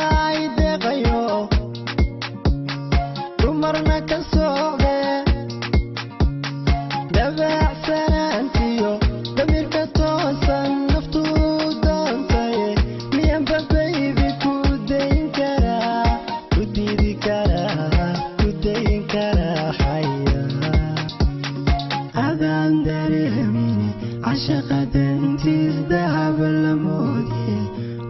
tahay deeqayo dumarna ka socde dabeecsanaantiyo damirka toosan naftu doontaye miyanba baybi ku dayn karaa ku diidi karaa ku dayn karaa xaya adaan dareemine cashaqa dantiis dahab la moodye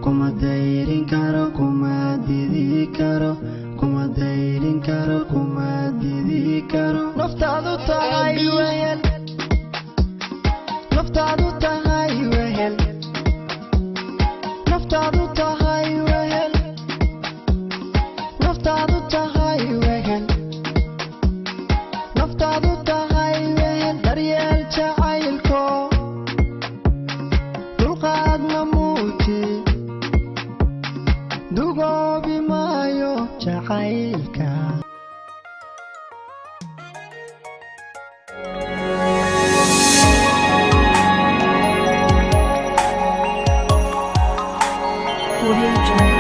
kuma dayrin karo kuma didi karo kuma dayrin karo kuma didi karo naftaadu tahay wehel naftaadu tahay wehel naftaadu tahay wehel naftaadu tahay wehel naftaadu tahay wehel daryeel jacaylko dulqaadna muuji dugoobi maayo jacaylka Audio Jungle.